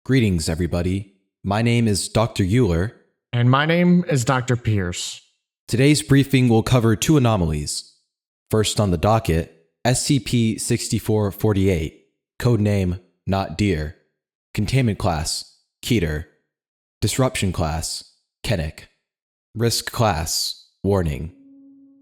Greetings, everybody. My name is Dr. Euler. And my name is Dr. Pierce. Today's briefing will cover two anomalies. First on the docket, SCP-6448, codename Not Deer, Containment Class, Keter, Disruption Class, Kennick, Risk Class, Warning.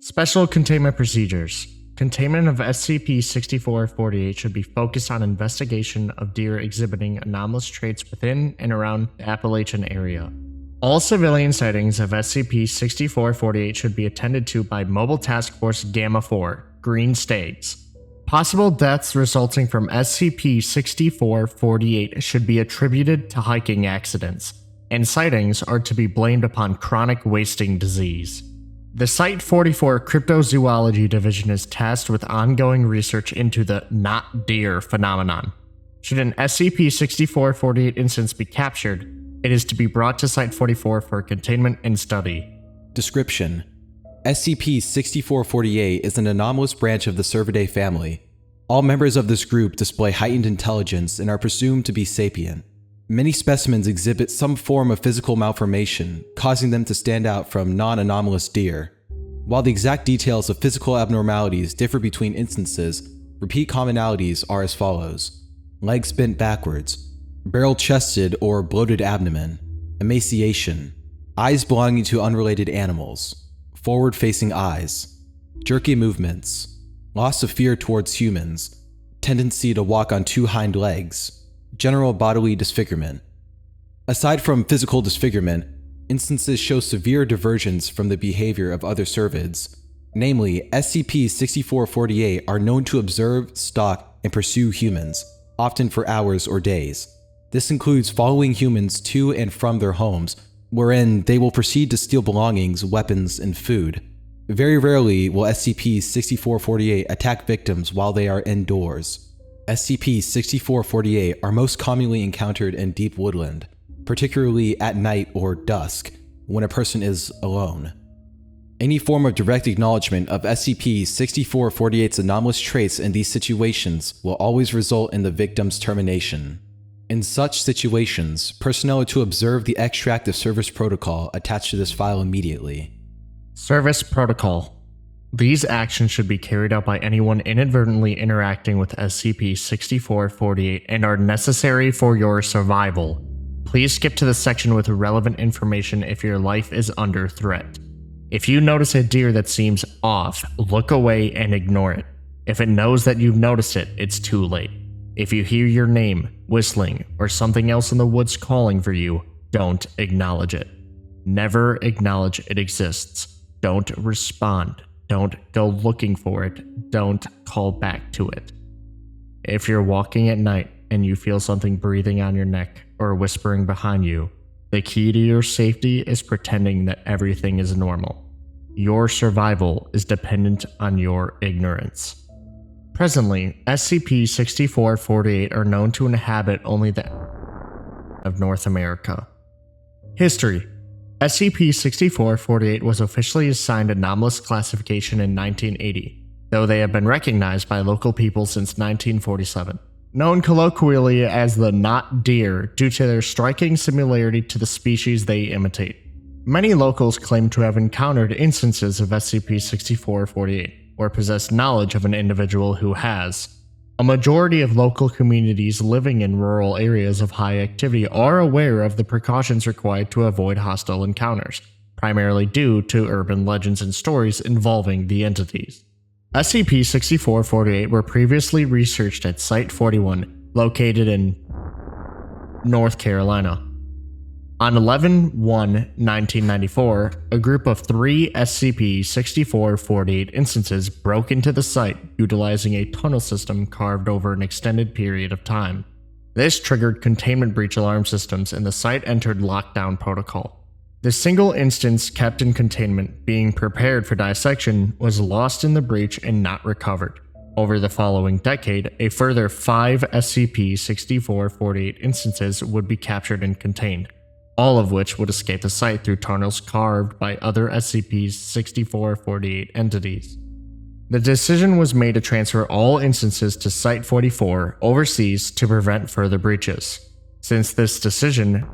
Special Containment Procedures. Containment of SCP-6448 should be focused on investigation of deer exhibiting anomalous traits within and around the Appalachian area. All civilian sightings of SCP-6448 should be attended to by Mobile Task Force Gamma-4, Green Stags. Possible deaths resulting from SCP-6448 should be attributed to hiking accidents, and sightings are to be blamed upon chronic wasting disease. The Site-44 Cryptozoology Division is tasked with ongoing research into the not deer phenomenon. Should an SCP-6448 instance be captured, it is to be brought to Site-44 for containment and study. Description: SCP-6448 is an anomalous branch of the Cervidae family. All members of this group display heightened intelligence and are presumed to be sapient. Many specimens exhibit some form of physical malformation, causing them to stand out from non-anomalous deer. While the exact details of physical abnormalities differ between instances, repeat commonalities are as follows: legs bent backwards, barrel-chested or bloated abdomen, emaciation, eyes belonging to unrelated animals, forward-facing eyes, jerky movements, loss of fear towards humans, tendency to walk on two hind legs, general bodily disfigurement. Aside from physical disfigurement, instances show severe diversions from the behavior of other cervids. Namely, SCP-6448 are known to observe, stalk, and pursue humans, often for hours or days. This includes following humans to and from their homes, wherein they will proceed to steal belongings, weapons, and food. Very rarely will SCP-6448 attack victims while they are indoors. SCP-6448 are most commonly encountered in deep woodland, particularly at night or dusk, when a person is alone. Any form of direct acknowledgement of SCP-6448's anomalous traits in these situations will always result in the victim's termination. In such situations, personnel are to observe the extract of service protocol attached to this file immediately. Service Protocol. These actions should be carried out by anyone inadvertently interacting with SCP-6448 and are necessary for your survival. Please skip to the section with relevant information if your life is under threat. If you notice a deer that seems off, look away and ignore it. If it knows that you've noticed it, it's too late. If you hear your name, whistling, or something else in the woods calling for you, don't acknowledge it. Never acknowledge it exists. Don't respond. Don't go looking for it. Don't call back to it. If you're walking at night and you feel something breathing on your neck or whispering behind you, the key to your safety is pretending that everything is normal. Your survival is dependent on your ignorance. Presently, SCP-6448 are known to inhabit only the of North America. History: SCP-6448 was officially assigned anomalous classification in 1980, though they have been recognized by local people since 1947. Known colloquially as the not deer due to their striking similarity to the species they imitate. Many locals claim to have encountered instances of SCP-6448 or possess knowledge of an individual who has. A majority of local communities living in rural areas of high activity are aware of the precautions required to avoid hostile encounters, primarily due to urban legends and stories involving the entities. SCP-6448 were previously researched at Site-41, located in North Carolina. On 11/1/1994, a group of 3 SCP-6448 instances broke into the site utilizing a tunnel system carved over an extended period of time. This triggered containment breach alarm systems and the site entered lockdown protocol. The single instance kept in containment, being prepared for dissection, was lost in the breach and not recovered. Over the following decade, a further 5 SCP-6448 instances would be captured and contained, all of which would escape the site through tunnels carved by other SCP-6448 entities. The decision was made to transfer all instances to Site-44 overseas to prevent further breaches. Since this decision,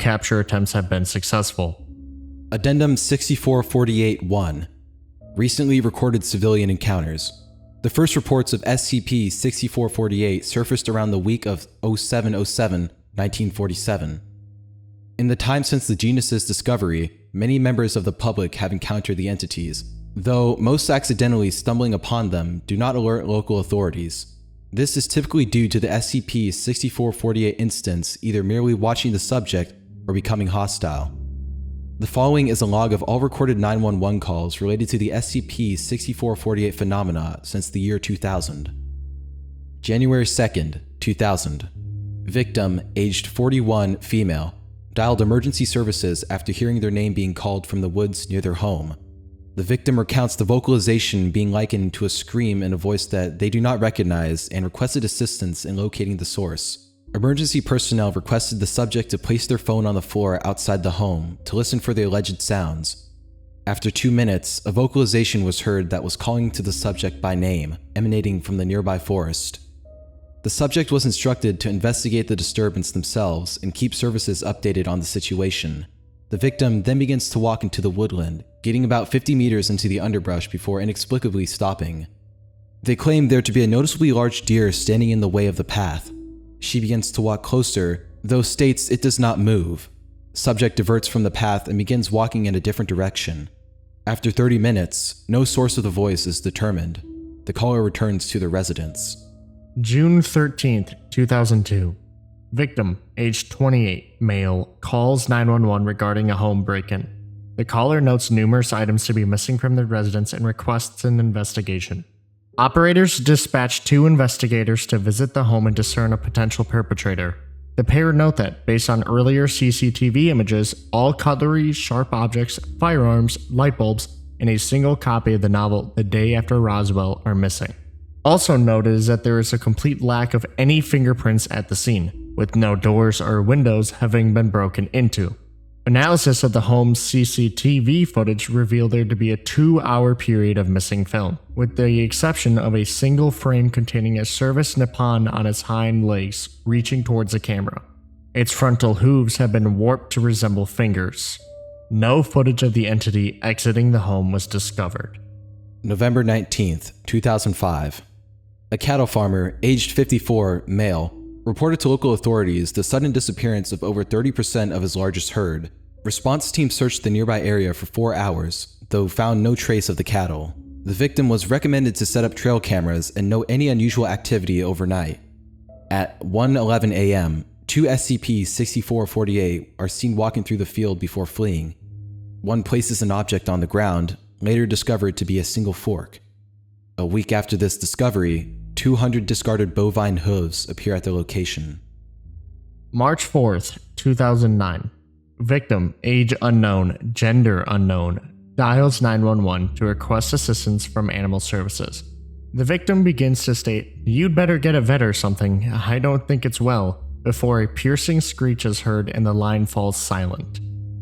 capture attempts have been successful. Addendum 6448-1. Recently recorded civilian encounters. The first reports of SCP-6448 surfaced around the week of 07/07/1947. In the time since the genus's discovery, many members of the public have encountered the entities, though most accidentally stumbling upon them do not alert local authorities. This is typically due to the SCP-6448 instance either merely watching the subject or becoming hostile. The following is a log of all recorded 911 calls related to the SCP-6448 phenomena since the year 2000. January 2nd, 2000. Victim, aged 41, female, dialed emergency services after hearing their name being called from the woods near their home. The victim recounts the vocalization being likened to a scream in a voice that they do not recognize and requested assistance in locating the source. Emergency personnel requested the subject to place their phone on the floor outside the home to listen for the alleged sounds. After 2 minutes, a vocalization was heard that was calling to the subject by name, emanating from the nearby forest. The subject was instructed to investigate the disturbance themselves and keep services updated on the situation. The victim then begins to walk into the woodland, getting about 50 meters into the underbrush before inexplicably stopping. They claim there to be a noticeably large deer standing in the way of the path. She begins to walk closer, though states it does not move. Subject diverts from the path and begins walking in a different direction. After 30 minutes, no source of the voice is determined. The caller returns to their residence. June 13th, 2002. Victim, age 28, male, calls 911 regarding a home break-in. The caller notes numerous items to be missing from the residence and requests an investigation. Operators dispatch 2 investigators to visit the home and discern a potential perpetrator. The pair note that, based on earlier CCTV images, all cutlery, sharp objects, firearms, light bulbs, and a single copy of the novel The Day After Roswell are missing. Also noted is that there is a complete lack of any fingerprints at the scene, with no doors or windows having been broken into. Analysis of the home's CCTV footage revealed there to be a 2-hour period of missing film, with the exception of a single frame containing a service nippon on its hind legs reaching towards the camera. Its frontal hooves have been warped to resemble fingers. No footage of the entity exiting the home was discovered. November 19th, 2005. A cattle farmer, aged 54, male, reported to local authorities the sudden disappearance of over 30% of his largest herd. Response teams searched the nearby area for 4 hours, though found no trace of the cattle. The victim was recommended to set up trail cameras and note any unusual activity overnight. At 1:11 a.m., 2 SCP-6448 are seen walking through the field before fleeing. One places an object on the ground, later discovered to be a single fork. A week after this discovery, 200 discarded bovine hooves appear at the location. March 4th, 2009. Victim, age unknown, gender unknown, dials 911 to request assistance from animal services. The victim begins to state, "You'd better get a vet or something, I don't think it's well," before a piercing screech is heard and the line falls silent.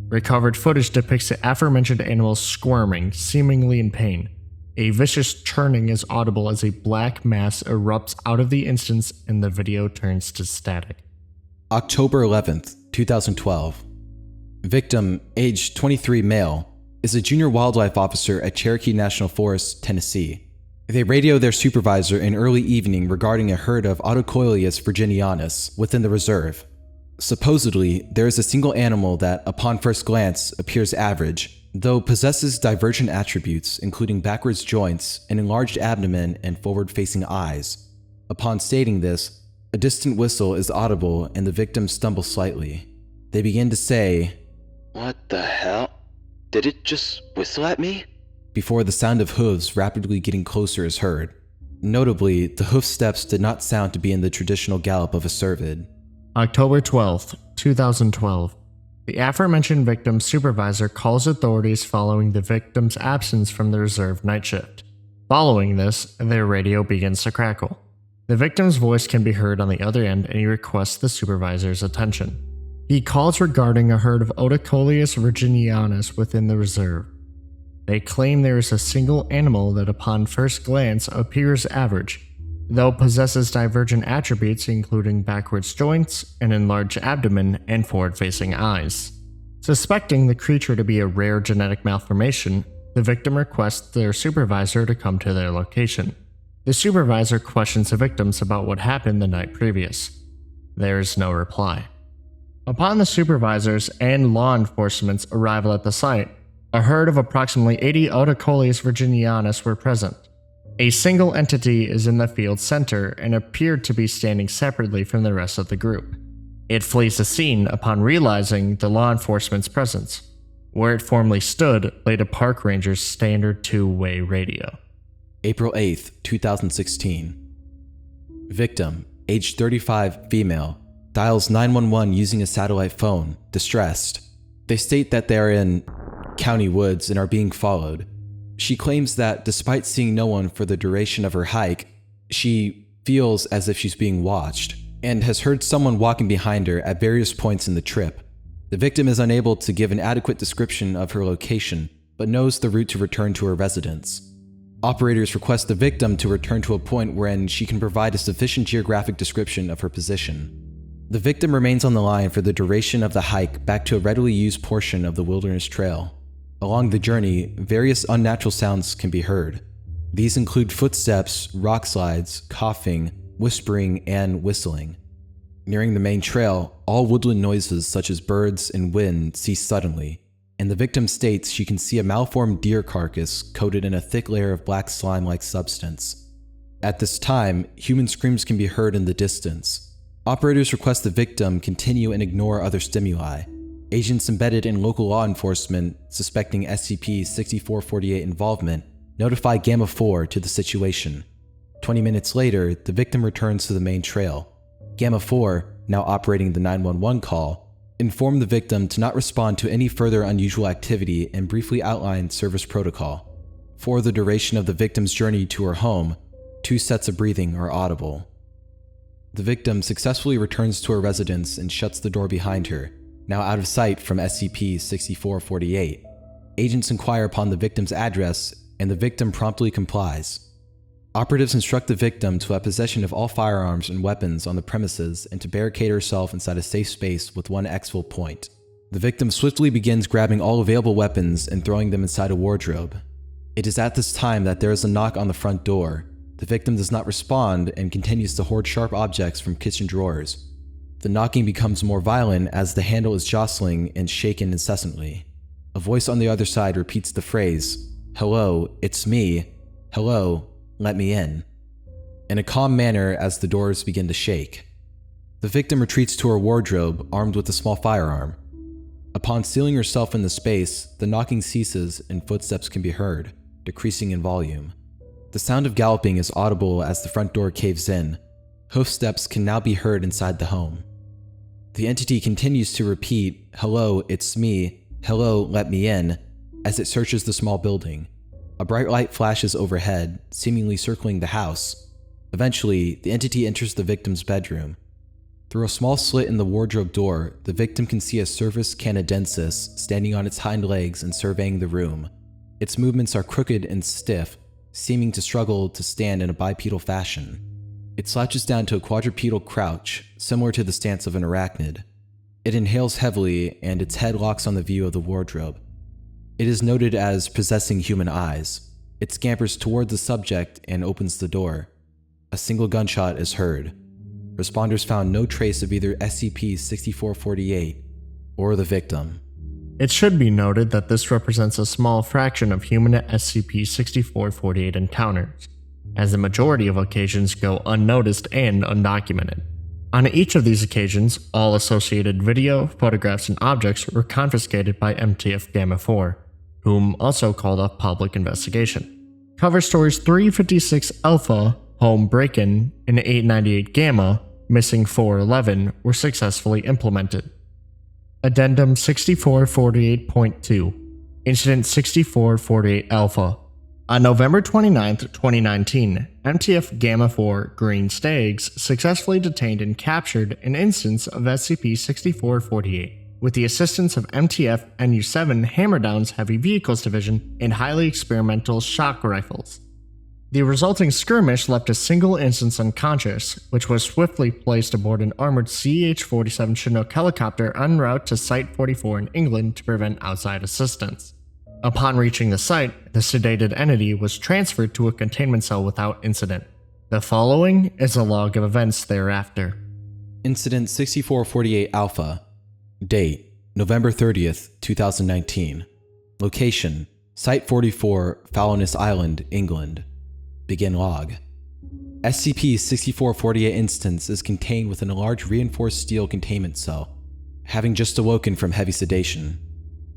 Recovered footage depicts the aforementioned animals squirming, seemingly in pain. A vicious churning is audible as a black mass erupts out of the instance and the video turns to static. October 11th, 2012. Victim, age 23 male, is a junior wildlife officer at Cherokee National Forest, Tennessee. They radio their supervisor in early evening regarding a herd of Autocoileus virginianus within the reserve. Supposedly, there is a single animal that, upon first glance, appears average, though possesses divergent attributes including backwards joints, an enlarged abdomen, and forward-facing eyes. Upon stating this, a distant whistle is audible and the victim stumbles slightly. They begin to say, "What the hell? Did it just whistle at me?" before the sound of hooves rapidly getting closer is heard. Notably, the hoof steps did not sound to be in the traditional gallop of a cervid. October 12th, 2012. The aforementioned victim's supervisor calls authorities following the victim's absence from the reserve night shift. Following this, their radio begins to crackle. The victim's voice can be heard on the other end and he requests the supervisor's attention. He calls regarding a herd of Autocoileus virginianus within the reserve. They claim there is a single animal that upon first glance appears average. though possesses divergent attributes including backwards joints, an enlarged abdomen, and forward-facing eyes. Suspecting the creature to be a rare genetic malformation, the victim requests their supervisor to come to their location. The supervisor questions the victims about what happened the night previous. There is no reply. Upon the supervisors and law enforcement's arrival at the site, a herd of approximately 80 Otocolis virginianus were present. A single entity is in the field's center and appeared to be standing separately from the rest of the group. It flees the scene upon realizing the law enforcement's presence. Where it formerly stood laid a park ranger's standard two-way radio. April 8th, 2016. Victim, age 35, female, dials 911 using a satellite phone, distressed. They state that they are in county woods and are being followed. She claims that despite seeing no one for the duration of her hike, she feels as if she's being watched and has heard someone walking behind her at various points in the trip. The victim is unable to give an adequate description of her location, but knows the route to return to her residence. Operators request the victim to return to a point wherein she can provide a sufficient geographic description of her position. The victim remains on the line for the duration of the hike back to a readily used portion of the wilderness trail. Along the journey, various unnatural sounds can be heard. These include footsteps, rock slides, coughing, whispering, and whistling. Nearing the main trail, all woodland noises such as birds and wind cease suddenly, and the victim states she can see a malformed deer carcass coated in a thick layer of black slime-like substance. At this time, human screams can be heard in the distance. Operators request the victim continue and ignore other stimuli. Agents embedded in local law enforcement suspecting SCP-6448 involvement notify Gamma 4 to the situation. 20 minutes later, the victim returns to the main trail. Gamma 4, now operating the 911 call, informed the victim to not respond to any further unusual activity and briefly outlined service protocol. For the duration of the victim's journey to her home, 2 sets of breathing are audible. The victim successfully returns to her residence and shuts the door behind her, now out of sight from SCP-6448. Agents inquire upon the victim's address, and the victim promptly complies. Operatives instruct the victim to have possession of all firearms and weapons on the premises and to barricade herself inside a safe space with one exfil point. The victim swiftly begins grabbing all available weapons and throwing them inside a wardrobe. It is at this time that there is a knock on the front door. The victim does not respond and continues to hoard sharp objects from kitchen drawers. The knocking becomes more violent as the handle is jostling and shaken incessantly. A voice on the other side repeats the phrase, "Hello, it's me. Hello, let me in," in a calm manner as the doors begin to shake. The victim retreats to her wardrobe, armed with a small firearm. Upon sealing herself in the space, the knocking ceases and footsteps can be heard, decreasing in volume. The sound of galloping is audible as the front door caves in. Hoof steps can now be heard inside the home. The entity continues to repeat, "Hello, it's me. Hello, let me in," as it searches the small building. A bright light flashes overhead, seemingly circling the house. Eventually, the entity enters the victim's bedroom. Through a small slit in the wardrobe door, the victim can see a Cervus canadensis standing on its hind legs and surveying the room. Its movements are crooked and stiff, seeming to struggle to stand in a bipedal fashion. It slouches down to a quadrupedal crouch, similar to the stance of an arachnid. It inhales heavily, and its head locks on the view of the wardrobe. It is noted as possessing human eyes. It scampers toward the subject and opens the door. A single gunshot is heard. Responders found no trace of either SCP-6448 or the victim. It should be noted that this represents a small fraction of human SCP-6448 encounters, as the majority of occasions go unnoticed and undocumented. On each of these occasions, all associated video, photographs, and objects were confiscated by MTF Gamma 4, whom also called off public investigation. Cover stories 356 Alpha, Home Break-In, and 898 Gamma, Missing 411 were successfully implemented. Addendum 6448.2 Incident 6448 Alpha. On November 29, 2019, MTF Gamma 4 Green Stags successfully detained and captured an instance of SCP-6448 with the assistance of MTF NU7 Hammerdown's Heavy Vehicles Division and highly experimental shock rifles. The resulting skirmish left a single instance unconscious, which was swiftly placed aboard an armored CH-47 Chinook helicopter en route to Site 44 in England to prevent outside assistance. Upon reaching the site, the sedated entity was transferred to a containment cell without incident. The following is a log of events thereafter. Incident 6448 Alpha. Date: November 30th, 2019. Location: Site 44, Foulness Island, England. Begin log. SCP-6448 instance is contained within a large reinforced steel containment cell, having just awoken from heavy sedation.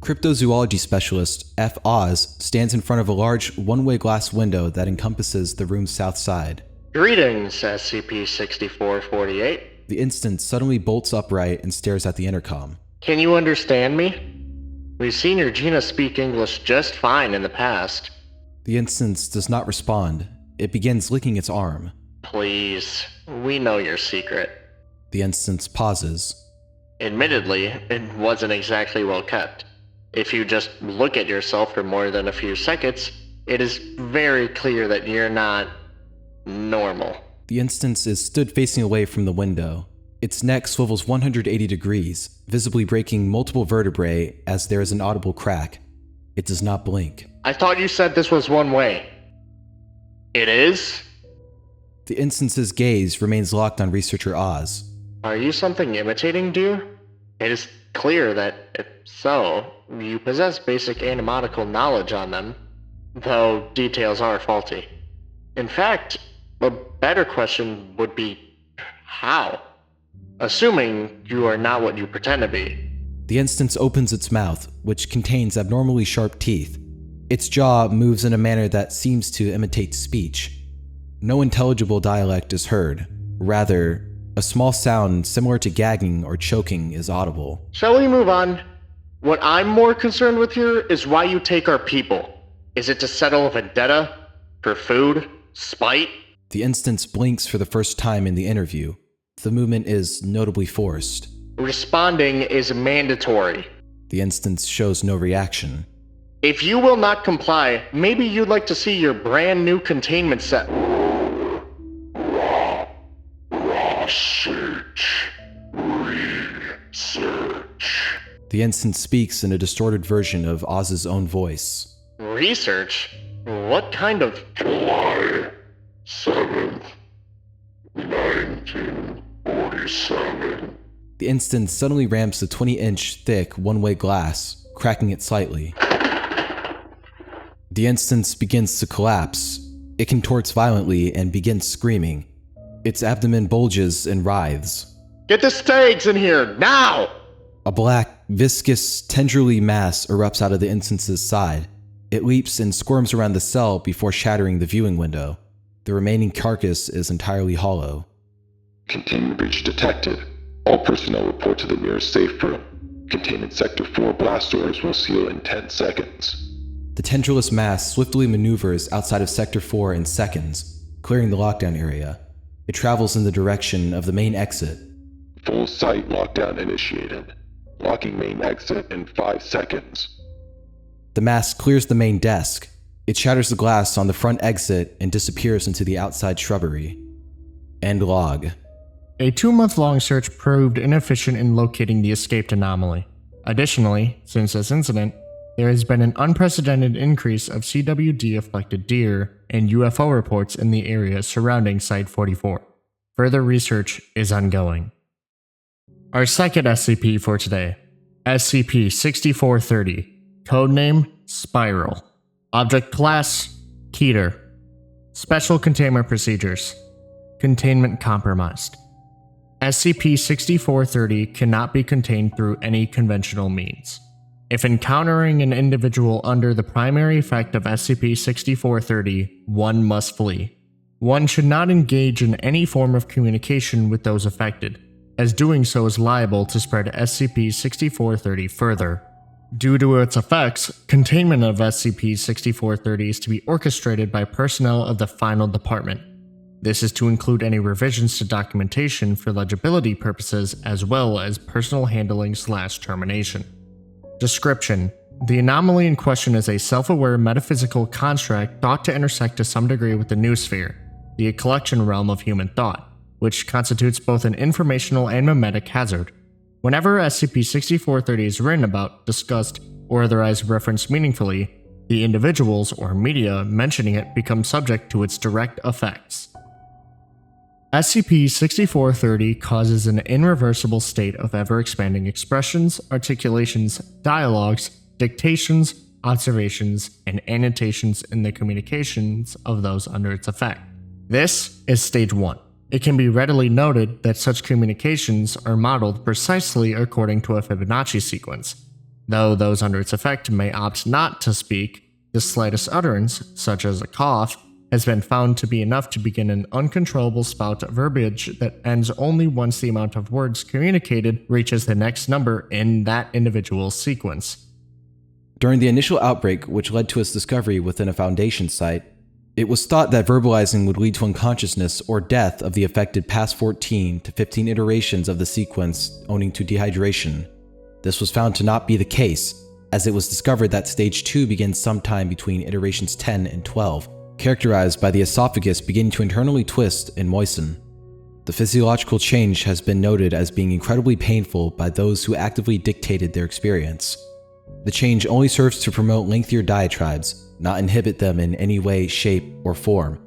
Cryptozoology specialist F. Oz stands in front of a large one-way glass window that encompasses the room's south side. Greetings, SCP-6448. The instance suddenly bolts upright and stares at the intercom. Can you understand me? We've seen your Gina speak English just fine in the past. The instance does not respond. It begins licking its arm. Please, we know your secret. The instance pauses. Admittedly, it wasn't exactly well kept. If you just look at yourself for more than a few seconds, it is very clear that you're not normal. The instance is stood facing away from the window. Its neck swivels 180 degrees, visibly breaking multiple vertebrae as there is an audible crack. It does not blink. I thought you said this was one way. It is? The instance's gaze remains locked on researcher Oz. Are you something imitating, dear? It is clear that, if so, you possess basic animatical knowledge on them, though details are faulty. In fact, a better question would be, how? Assuming you are not what you pretend to be. The instance opens its mouth, which contains abnormally sharp teeth. Its jaw moves in a manner that seems to imitate speech. No intelligible dialect is heard. Rather, a small sound similar to gagging or choking is audible. Shall we move on? What I'm more concerned with here is why you take our people. Is it to settle a vendetta? For food? Spite? The instance blinks for the first time in the interview. The movement is notably forced. Responding is mandatory. The instance shows no reaction. If you will not comply, maybe you'd like to see your brand new containment set. Research. The instance speaks in a distorted version of Oz's own voice. Research? What kind of... July 7th, 1947. The instance suddenly ramps the 20-inch thick one-way glass, cracking it slightly. The instance begins to collapse. It contorts violently and begins screaming. Its abdomen bulges and writhes. Get the stags in here, now! A black, viscous, tendrily mass erupts out of the instance's side. It leaps and squirms around the cell before shattering the viewing window. The remaining carcass is entirely hollow. Containment breach detected. All personnel report to the nearest safe room. Containment Sector 4 blast doors will seal in 10 seconds. The tendrilless mass swiftly maneuvers outside of Sector 4 in seconds, clearing the lockdown area. It travels in the direction of the main exit. Full site lockdown initiated. Locking main exit in 5 seconds. The mass clears the main desk. It shatters the glass on the front exit and disappears into the outside shrubbery. End log. A 2-month-long search proved inefficient in locating the escaped anomaly. Additionally, since this incident, there has been an unprecedented increase of CWD-afflicted deer and UFO reports in the area surrounding Site 44. Further research is ongoing. Our second SCP for today, SCP-6430, codename Spiral. Object Class, Keter. Special Containment Procedures. Containment compromised. SCP-6430 cannot be contained through any conventional means. If encountering an individual under the primary effect of SCP-6430, one must flee. One should not engage in any form of communication with those affected, as doing so is liable to spread SCP-6430 further. Due to its effects, containment of SCP-6430 is to be orchestrated by personnel of the Final Department. This is to include any revisions to documentation for legibility purposes as well as personal handling/termination. Description: The anomaly in question is a self-aware metaphysical construct thought to intersect to some degree with the noosphere, the collection realm of human thought, which constitutes both an informational and memetic hazard. Whenever SCP-6430 is written about, discussed, or otherwise referenced meaningfully, the individuals or media mentioning it become subject to its direct effects. SCP-6430 causes an irreversible state of ever-expanding expressions, articulations, dialogues, dictations, observations, and annotations in the communications of those under its effect. This is Stage 1. It can be readily noted that such communications are modeled precisely according to a Fibonacci sequence. Though those under its effect may opt not to speak, the slightest utterance, such as a cough, has been found to be enough to begin an uncontrollable spout of verbiage that ends only once the amount of words communicated reaches the next number in that individual's sequence. During the initial outbreak, which led to its discovery within a Foundation site, it was thought that verbalizing would lead to unconsciousness or death of the affected past 14 to 15 iterations of the sequence owing to dehydration. This was found to not be the case, as it was discovered that Stage 2 begins sometime between iterations 10 and 12, characterized by the esophagus beginning to internally twist and moisten. The physiological change has been noted as being incredibly painful by those who actively dictated their experience. The change only serves to promote lengthier diatribes, not inhibit them in any way, shape, or form.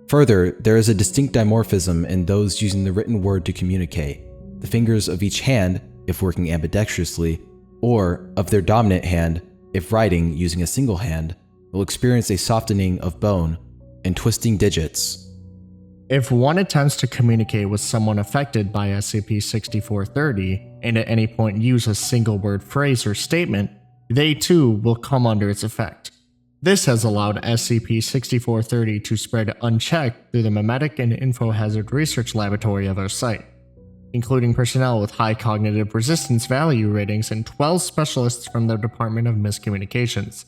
Further, there is a distinct dimorphism in those using the written word to communicate. The fingers of each hand, if working ambidextrously, or of their dominant hand, if writing using a single hand, will experience a softening of bone and twisting digits. If one attempts to communicate with someone affected by SCP-6430 and at any point use a single word phrase or statement, they too will come under its effect. This has allowed SCP-6430 to spread unchecked through the Memetic and Infohazard Research Laboratory of our site, including personnel with high cognitive resistance value ratings and 12 specialists from the Department of Miscommunications,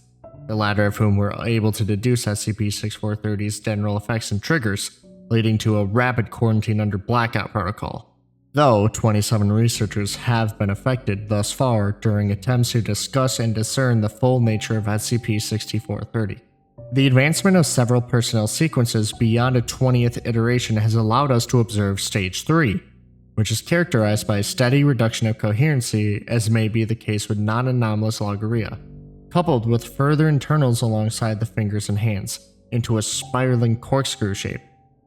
the latter of whom were able to deduce SCP-6430's general effects and triggers, leading to a rapid quarantine under blackout protocol. Though 27 researchers have been affected thus far during attempts to discuss and discern the full nature of SCP-6430. The advancement of several personnel sequences beyond a 20th iteration has allowed us to observe Stage 3, which is characterized by a steady reduction of coherency, as may be the case with non-anomalous logorrhea, coupled with further internals alongside the fingers and hands, into a spiraling corkscrew shape.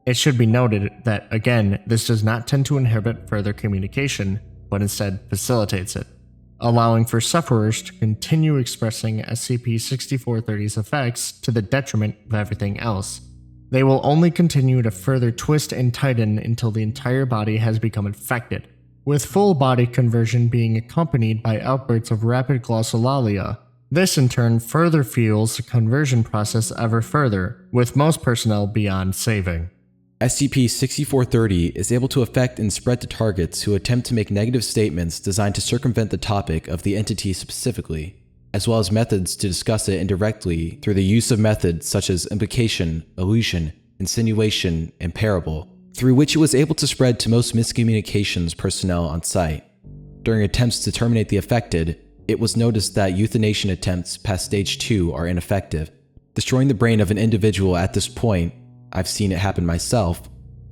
It should be noted that, again, this does not tend to inhibit further communication, but instead facilitates it, allowing for sufferers to continue expressing SCP-6430's effects to the detriment of everything else. They will only continue to further twist and tighten until the entire body has become infected, with full body conversion being accompanied by outbursts of rapid glossolalia. This in turn further fuels the conversion process ever further, with most personnel beyond saving. SCP-6430 is able to affect and spread to targets who attempt to make negative statements designed to circumvent the topic of the entity specifically, as well as methods to discuss it indirectly through the use of methods such as implication, allusion, insinuation, and parable, through which it was able to spread to most miscommunications personnel on site. During attempts to terminate the affected, it was noticed that euthanation attempts past Stage 2 are ineffective. Destroying the brain of an individual at this point, I've seen it happen myself,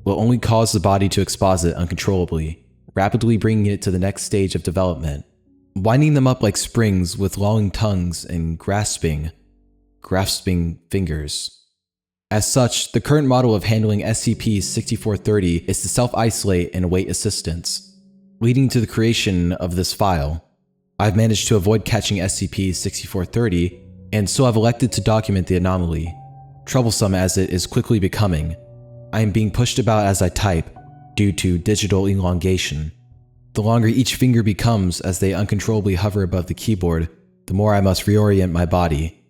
will only cause the body to exposit uncontrollably, rapidly bringing it to the next stage of development, winding them up like springs with lolling tongues and grasping fingers. As such, the current model of handling SCP-6430 is to self-isolate and await assistance, leading to the creation of this file. I've managed to avoid catching SCP-6430, and so I've elected to document the anomaly, troublesome as it is quickly becoming. I am being pushed about as I type, due to digital elongation. The longer each finger becomes as they uncontrollably hover above the keyboard, the more I must reorient my body.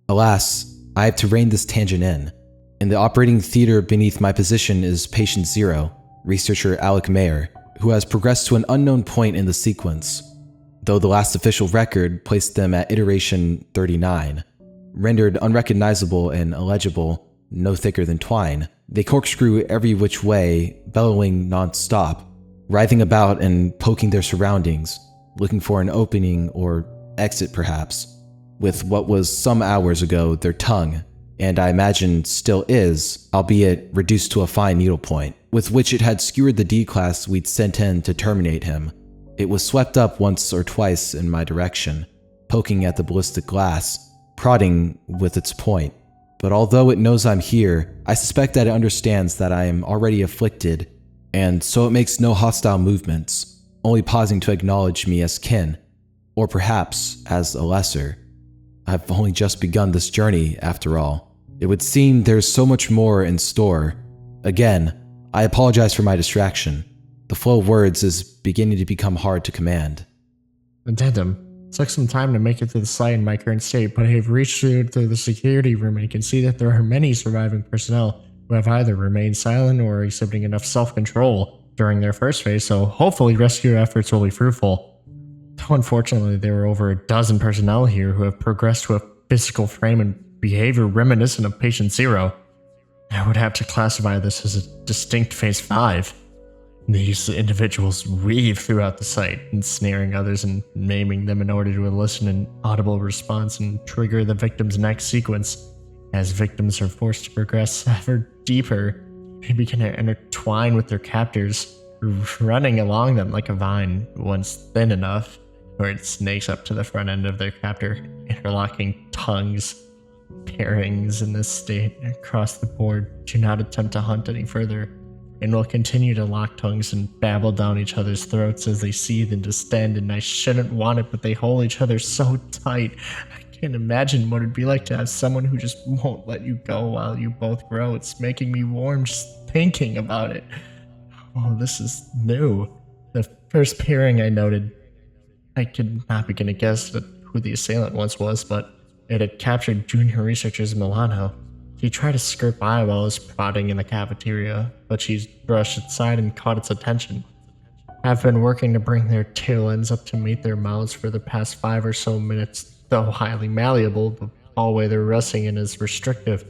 Alas, I have to rein this tangent in. In the operating theater beneath my position is Patient Zero, researcher Alec Mayer, who has progressed to an unknown point in the sequence, though the last official record placed them at iteration 39. Rendered unrecognizable and illegible, no thicker than twine, they corkscrew every which way, bellowing non-stop, writhing about and poking their surroundings, looking for an opening or exit perhaps. with what was some hours ago their tongue, and I imagine still is, albeit reduced to a fine needlepoint, with which it had skewered the D-class we'd sent in to terminate him. It was swept up once or twice in my direction, poking at the ballistic glass, prodding with its point. But although it knows I'm here, I suspect that it understands that I am already afflicted, and so it makes no hostile movements, only pausing to acknowledge me as kin, or perhaps as a lesser. I've only just begun this journey, after all. It would seem there's so much more in store. Again, I apologize for my distraction. The flow of words is beginning to become hard to command. Addendum. It took some time to make it to the site in my current state, but I have reached through to the security room and can see that there are many surviving personnel who have either remained silent or exhibiting enough self-control during their first phase, so hopefully rescue efforts will be fruitful. Though unfortunately there are over a dozen personnel here who have progressed to a physical frame and behavior reminiscent of Patient Zero. I would have to classify this as a distinct Phase 5. These individuals weave throughout the site, ensnaring others and maiming them in order to elicit an audible response and trigger the victim's next sequence. As victims are forced to progress ever deeper, they begin to intertwine with their captors, running along them like a vine, once thin enough, where it snakes up to the front end of their captor, interlocking tongues. Pairings in this state across the board do not attempt to hunt any further, and will continue to lock tongues and babble down each other's throats as they seethe and distend, and I shouldn't want it, but they hold each other so tight. I can't imagine what it'd be like to have someone who just won't let you go while you both grow. It's making me warm just thinking about it. Oh, this is new. The first pairing I noted, I could not begin to guess who the assailant once was, but it had captured junior researchers Milano. He tried to skirt by while I was prodding in the cafeteria, but she's brushed aside and caught its attention. I've been working to bring their tail ends up to meet their mouths for the past 5 or so minutes. Though highly malleable, the hallway they're resting in is restrictive.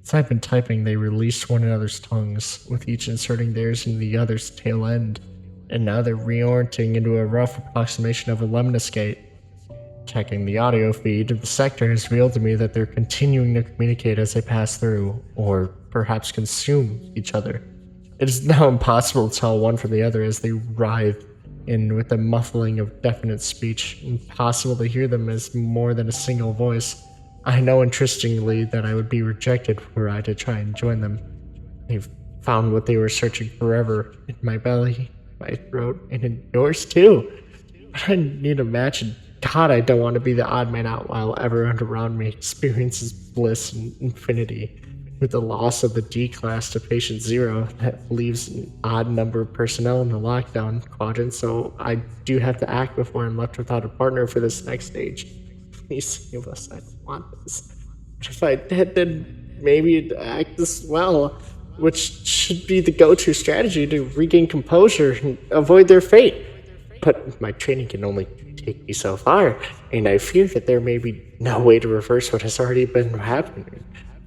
As I've been typing, they released one another's tongues, with each inserting theirs into the other's tail end, and now they're reorienting into a rough approximation of a lemniscate. Checking the audio feed, the sector has revealed to me that they're continuing to communicate as they pass through, or perhaps consume each other. It is now impossible to tell one from the other as they writhe in with a muffling of definite speech, impossible to hear them as more than a single voice. I know interestingly that I would be rejected were I to try and join them. They've found what they were searching forever, in my belly, my throat, and in yours too. But I need to imagine. God, I don't want to be the odd man out while everyone around me experiences bliss and infinity. With the loss of the D-class to Patient Zero, that leaves an odd number of personnel in the lockdown quadrant, so I do have to act before I'm left without a partner for this next stage. Please save us, I don't want this. But if I did, then maybe it'd act as well, which should be the go-to strategy to regain composure and avoid their fate. But my training can only take me so far, and I fear that there may be no way to reverse what has already been happening.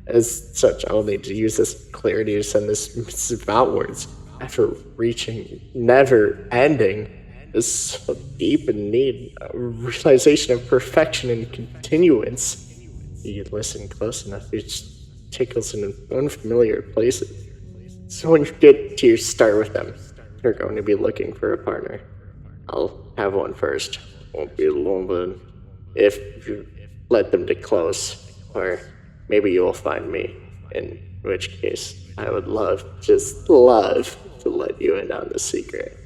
As such, I'll need to use this clarity to send this missive outwards after reaching never-ending, is so deep in need, a realization of perfection and continuance. You listen close enough, it tickles in unfamiliar places. So when you get to your start with them, you're going to be looking for a partner. I'll have one first. Won't be alone, but if you let them get close, or maybe you'll find me, in which case I would love, just love, to let you in on the secret.